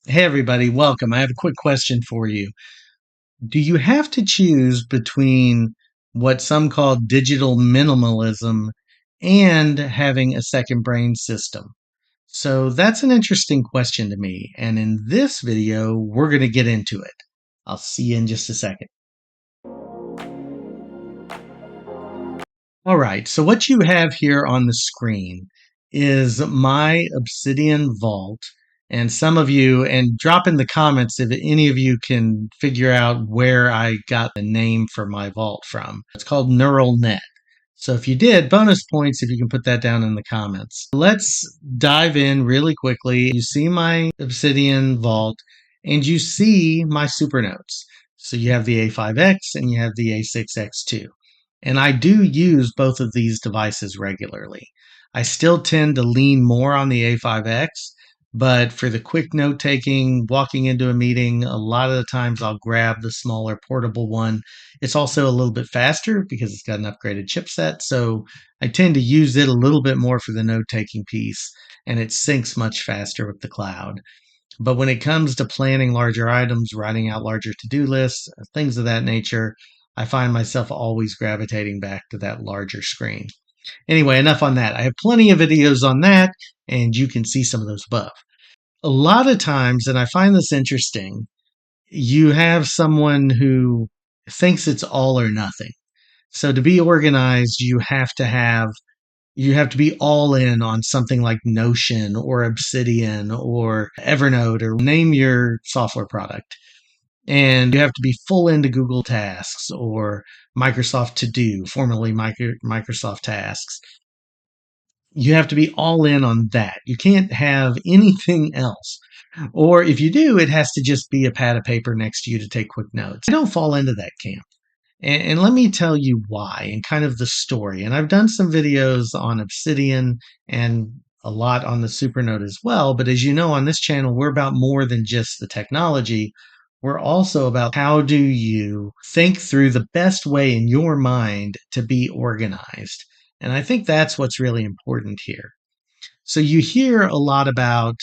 Hey everybody, welcome. I have a quick question for you. Do you have to choose between what some call digital minimalism and having a second brain system? So that's an interesting question to me. And in this video, we're going to get into it. I'll see you in just a second. All right, so what you have here on the screen is my Obsidian vault. And some of you, and drop in the comments if any of you can figure out where I got the name for my vault from. It's called Neural Net. So if you did, bonus points if you can put that down in the comments. Let's dive in really quickly. You see my Obsidian vault and you see my Supernotes. So you have the A5X and you have the A6X2. And I do use both of these devices regularly. I still tend to lean more on the A5X, but for the quick note taking, walking into a meeting, a lot of the times I'll grab the smaller portable one. It's also a little bit faster because it's got an upgraded chipset. So I tend to use it a little bit more for the note taking piece, and it syncs much faster with the cloud. But when it comes to planning larger items, writing out larger to do lists, things of that nature, I find myself always gravitating back to that larger screen. Anyway, enough on that. I have plenty of videos on that, and you can see some of those above. A lot of times, and I find this interesting, you have someone who thinks it's all or nothing. So to be organized, you have to be all in on something like Notion or Obsidian or Evernote or name your software product. And you have to be full into Google Tasks or Microsoft To Do, formerly Microsoft Tasks. You have to be all in on that. You can't have anything else. Or if you do, it has to just be a pad of paper next to you to take quick notes. I don't fall into that camp. And let me tell you why and kind of the story. And I've done some videos on Obsidian and a lot on the Supernote as well. But as you know, on this channel, we're about more than just the technology. We're also about how do you think through the best way in your mind to be organized. And I think that's what's really important here. So you hear a lot about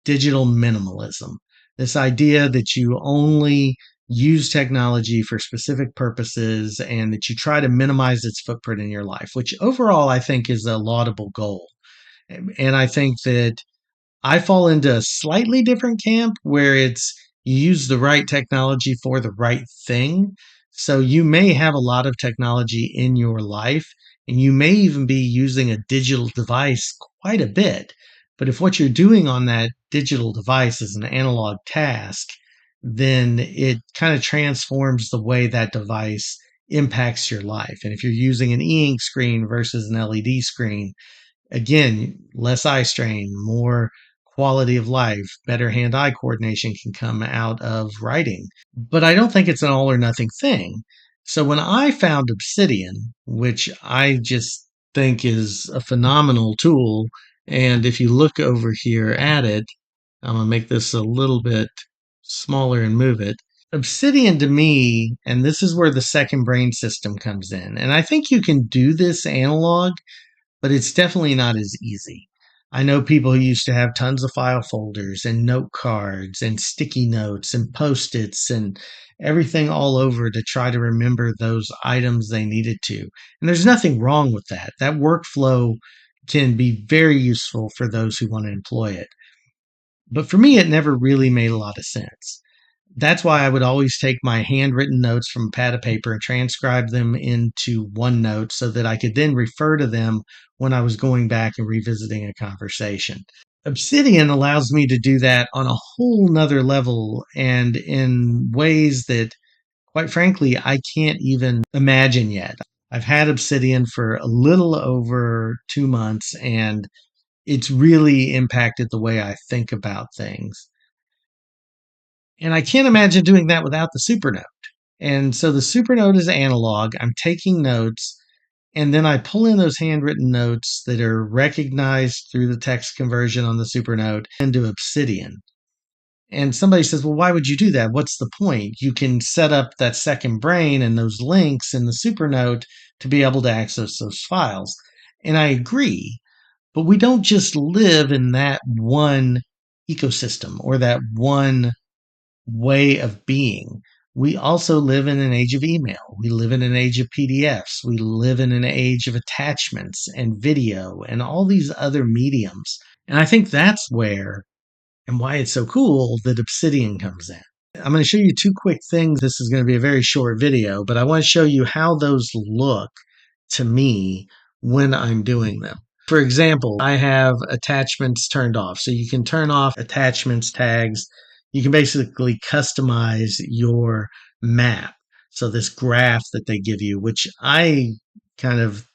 digital minimalism, this idea that you only use technology for specific purposes and that you try to minimize its footprint in your life, which overall I think is a laudable goal. And I think that I fall into a slightly different camp where it's you use the right technology for the right thing. So you may have a lot of technology in your life, and you may even be using a digital device quite a bit. But if what you're doing on that digital device is an analog task, then it kind of transforms the way that device impacts your life. And if you're using an e-ink screen versus an LED screen, again, less eye strain, more quality of life, better hand eye coordination can come out of writing. But I don't think it's an all or nothing thing. So when I found Obsidian, which I just think is a phenomenal tool, and if you look over here at it, I'm going to make this a little bit smaller and move it. Obsidian to me, and this is where the second brain system comes in. And I think you can do this analog, but it's definitely not as easy. I know people who used to have tons of file folders and note cards and sticky notes and post-its and everything all over to try to remember those items they needed to. And there's nothing wrong with that. That workflow can be very useful for those who want to employ it. But for me, it never really made a lot of sense. That's why I would always take my handwritten notes from a pad of paper and transcribe them into OneNote so that I could then refer to them when I was going back and revisiting a conversation. Obsidian allows me to do that on a whole nother level and in ways that, quite frankly, I can't even imagine yet. I've had Obsidian for a little over 2 months and it's really impacted the way I think about things. And I can't imagine doing that without the Supernote. And so the Supernote is analog. I'm taking notes, and then I pull in those handwritten notes that are recognized through the text conversion on the Supernote into Obsidian. And somebody says, well, why would you do that? What's the point? You can set up that second brain and those links in the Supernote to be able to access those files. And I agree, but we don't just live in that one ecosystem or that one way of being. We also live in an age of email. We live in an age of PDFs. We live in an age of attachments and video and all these other mediums. And I think that's where and why it's so cool that Obsidian comes in. I'm going to show you two quick things. This is going to be a very short video, but I want to show you how those look to me when I'm doing them. For example, I have attachments turned off. So you can turn off attachments tags. You can basically customize your map. So this graph that they give you, which I kind of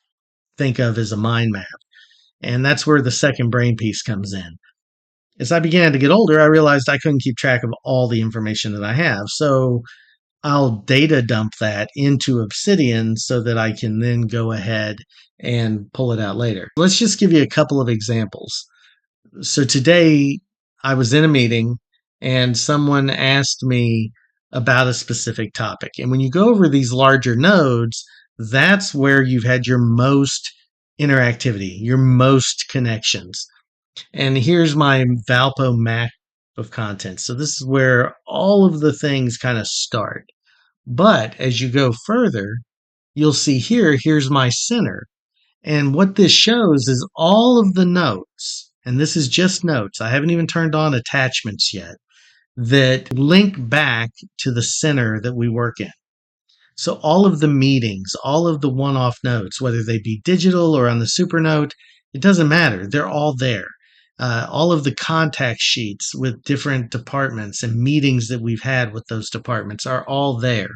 think of as a mind map. And that's where the second brain piece comes in. As I began to get older, I realized I couldn't keep track of all the information that I have. So I'll data dump that into Obsidian so that I can then go ahead and pull it out later. Let's just give you a couple of examples. So today I was in a meeting and someone asked me about a specific topic. And when you go over these larger nodes, that's where you've had your most interactivity, your most connections. And here's my Valpo map of content. So this is where all of the things kind of start. But as you go further, you'll see here's my center. And what this shows is all of the notes, and this is just notes. I haven't even turned on attachments yet, that link back to the center that we work in. So all of the meetings, all of the one-off notes, whether they be digital or on the Supernote, it doesn't matter. They're all there. All of the contact sheets with different departments and meetings that we've had with those departments are all there.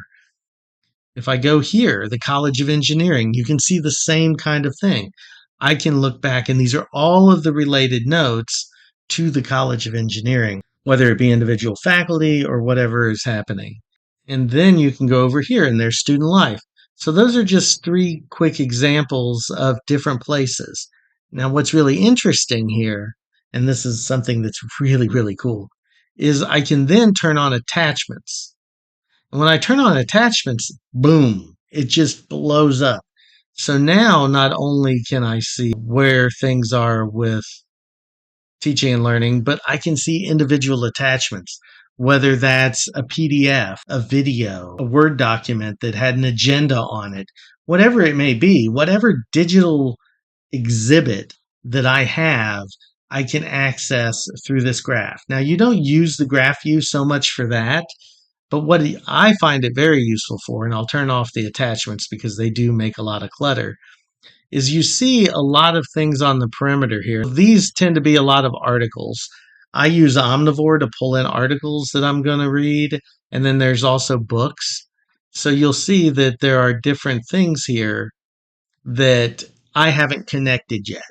If I go here, the College of Engineering, you can see the same kind of thing. I can look back, and these are all of the related notes to the College of Engineering, whether it be individual faculty or whatever is happening. And then you can go over here and there's student life. So those are just three quick examples of different places. Now, what's really interesting here, and this is something that's really, really cool, is I can then turn on attachments. And when I turn on attachments, boom, it just blows up. So now not only can I see where things are with teaching and learning, but I can see individual attachments, whether that's a PDF, a video, a Word document that had an agenda on it, whatever it may be, whatever digital exhibit that I have, I can access through this graph. Now, you don't use the graph view so much for that, but what I find it very useful for, and I'll turn off the attachments because they do make a lot of clutter, is you see a lot of things on the perimeter here. These tend to be a lot of articles. I use Omnivore to pull in articles that I'm going to read, and then there's also books. So you'll see that there are different things here that I haven't connected yet.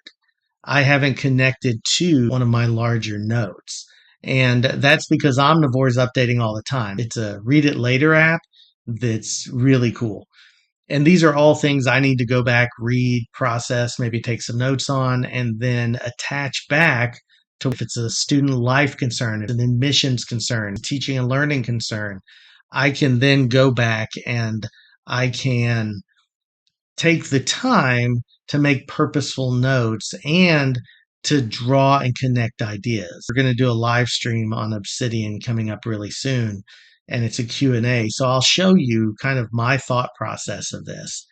I haven't connected to one of my larger notes. And that's because Omnivore is updating all the time. It's a read it later app that's really cool. And these are all things I need to go back, read, process, maybe take some notes on, and then attach back to if it's a student life concern, if it's an admissions concern, teaching and learning concern. I can then go back and I can take the time to make purposeful notes and to draw and connect ideas. We're going to do a live stream on Obsidian coming up really soon, and it's a Q&A. So I'll show you kind of my thought process of this.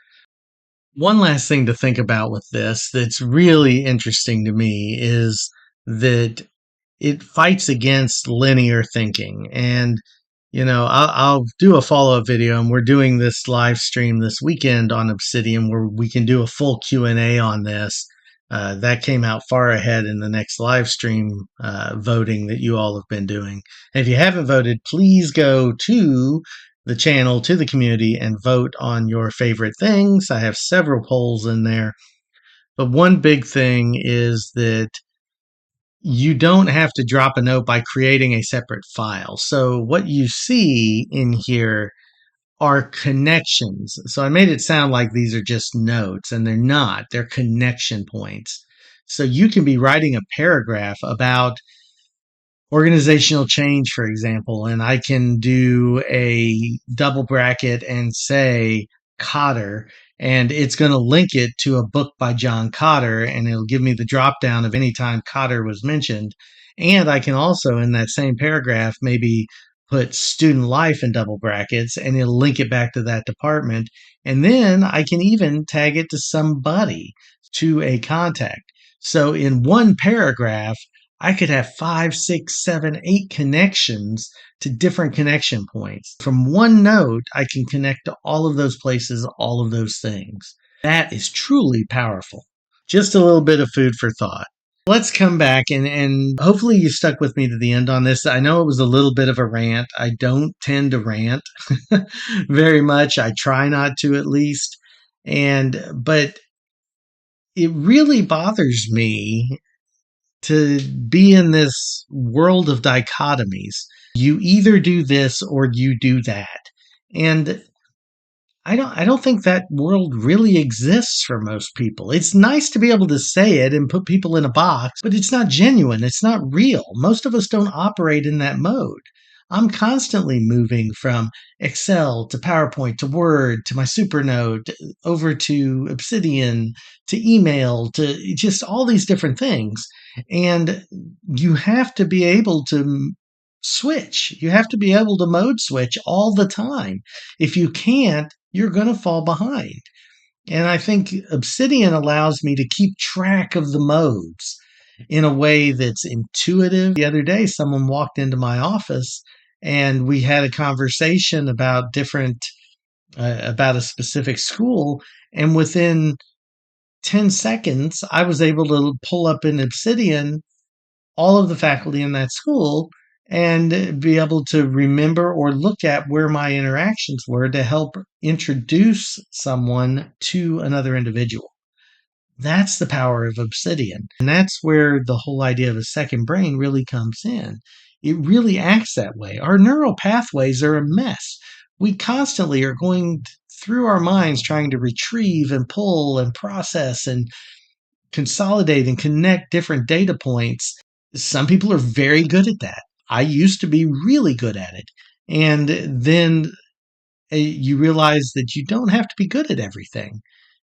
One last thing to think about with this that's really interesting to me is that it fights against linear thinking. And I'll do a follow-up video, and we're doing this live stream this weekend on Obsidian where we can do a full Q&A on this. That came out far ahead in the next live stream voting that you all have been doing. And if you haven't voted, please go to the channel, to the community, and vote on your favorite things. I have several polls in there. But one big thing is that you don't have to drop a note by creating a separate file. So what you see in here are connections. So I made it sound like these are just notes, and they're not. They're connection points. So you can be writing a paragraph about organizational change, for example, and I can do a double bracket and say Cotter, and it's going to link it to a book by John Cotter, and it'll give me the drop down of any time Cotter was mentioned. And I can also, in that same paragraph, maybe put student life in double brackets and it'll link it back to that department. And then I can even tag it to somebody, to a contact. So in one paragraph, I could have 5, 6, 7, 8 connections to different connection points. From one note, I can connect to all of those places, all of those things. That is truly powerful. Just a little bit of food for thought. Let's come back and hopefully you stuck with me to the end on this. I know it was a little bit of a rant. I don't tend to rant very much. I try not to, at least. But it really bothers me to be in this world of dichotomies. You either do this or you do that. And I don't think that world really exists for most people. It's nice to be able to say it and put people in a box, but it's not genuine. It's not real. Most of us don't operate in that mode. I'm constantly moving from Excel to PowerPoint to Word to my Supernote over to Obsidian to email to just all these different things. And you have to be able to switch. You have to be able to mode switch all the time. If you can't, you're going to fall behind. And I think Obsidian allows me to keep track of the modes in a way that's intuitive. The other day, someone walked into my office and we had a conversation about about a specific school. And within 10 seconds, I was able to pull up in Obsidian all of the faculty in that school and be able to remember or look at where my interactions were to help introduce someone to another individual. That's the power of Obsidian. And that's where the whole idea of a second brain really comes in. It really acts that way. Our neural pathways are a mess. We constantly are going through our minds trying to retrieve and pull and process and consolidate and connect different data points. Some people are very good at that. I used to be really good at it. And then you realize that you don't have to be good at everything.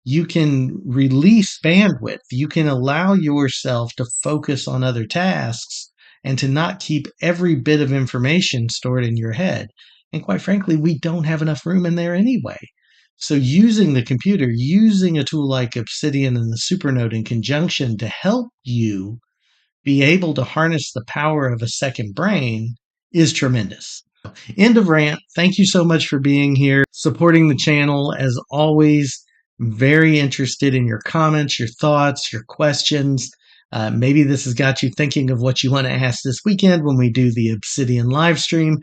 You can release bandwidth. You can allow yourself to focus on other tasks and to not keep every bit of information stored in your head. And quite frankly, we don't have enough room in there anyway. So using the computer, using a tool like Obsidian and the Supernote in conjunction to help you be able to harness the power of a second brain is tremendous. End of rant. Thank you so much for being here, supporting the channel. As always, very interested in your comments, your thoughts, your questions. Maybe this has got you thinking of what you want to ask this weekend when we do the Obsidian live stream.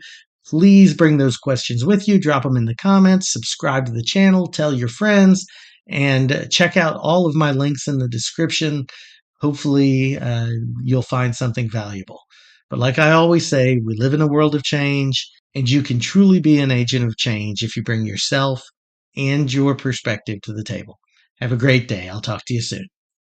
Please bring those questions with you. Drop them in the comments. Subscribe to the channel. Tell your friends. And check out all of my links in the description. Hopefully, you'll find something valuable. But like I always say, we live in a world of change, and you can truly be an agent of change if you bring yourself and your perspective to the table. Have a great day. I'll talk to you soon.